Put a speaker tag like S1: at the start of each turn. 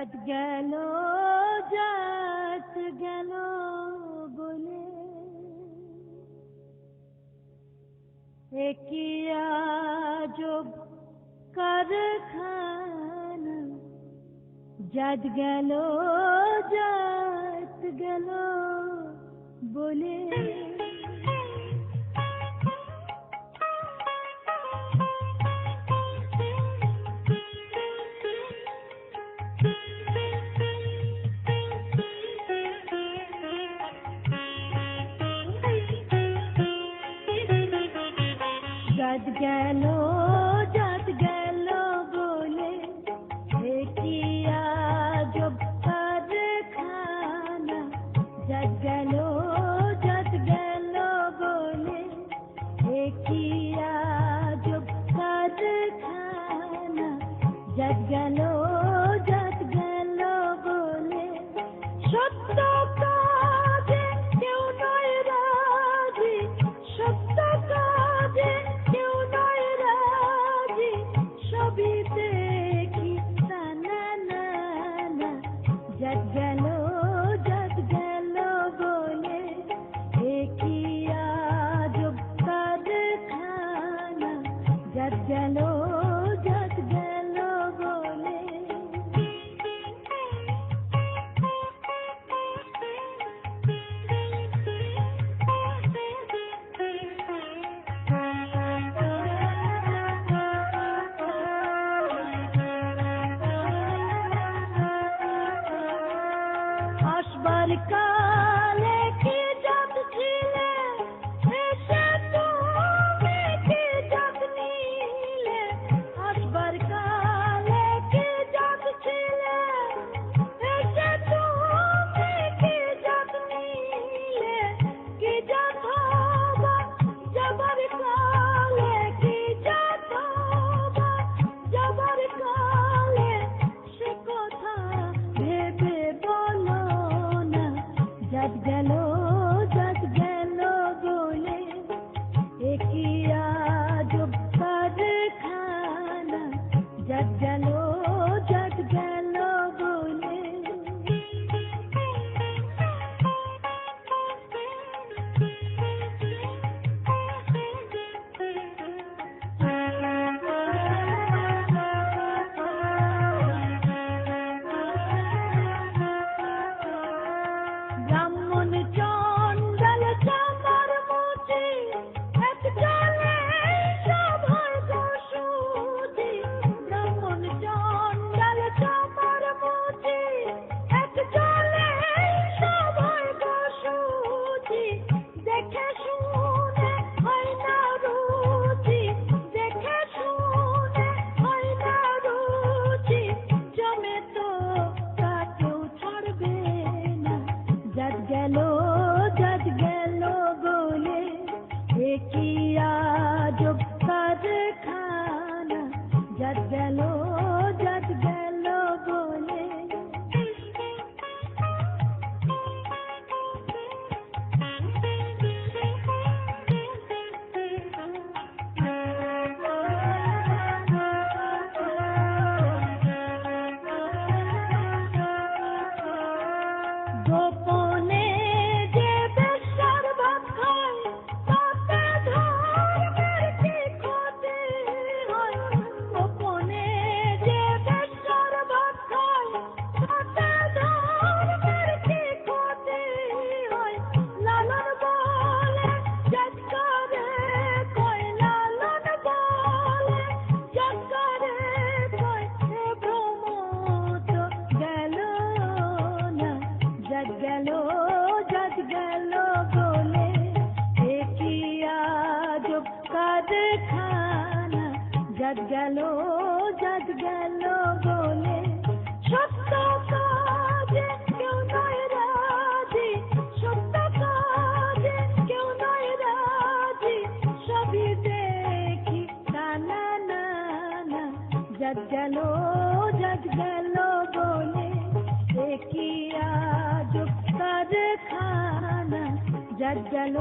S1: জাত গেল জাত গেল বলে একই আজব কারখানা জাত গেল বলে জাত গেল বলে একই আজব কারখানা জাত গেল বলে একই আজব কারখানা জাত গেল বলে সত্য কাজে কেউ নয় রাজি, সত্য কাজে কেউ নয় রাজি, সবই দেখি না না না জাত গেল বলে একই আজব কারখানা জাত গেল বলে আসবার কালে কি জাত ছিলে, এসে তুমি কি জাত নিলে, আসবার কালে কি জাত ছিলে, এসে তুমি কি জাত নিলে, কি জাত হবা যাবার কালে, কি জাত হবা যাবার কালে, সে কথা ভেবে বলো না জাত গেল বলে একই আজব কারখানা জাত গেল বলে ব্রাহ্মণ চণ্ডাল চামার মুচি এক জলে সভার বসুতি, ব্রাহ্মণ চণ্ডাল চামার মুচি এক জলে সভার বসুতি, দেখে শুনে হয় না রুচি, দেখে শুনে হয় না রুচি, জমে তো তা কেউ ছাড়বে না জাত গেল বলে একই আজব কারখানা জাত গেল বলে গোপনে যে বেশ্যার ভাত খায় তাতে ধর্মের কি ক্ষতি হয়, গোপনে যে বেশ্যার ভাত খায় তাতে ধর্মের কি ক্ষতি হয়, লালন বলে জাত করে কয়, লালন বলে জাত করে কয়, এ ভ্রম তো গেল না জাত গেল বলে একই আজব কারখানা জাত গেল বলে সত্য কাজে কেউ নয় রাজি, সত্য কাজে কেউ নয় রাজি, সবই দেখি না না জাত গেল বলে একই আজব কারখানা জাত গেল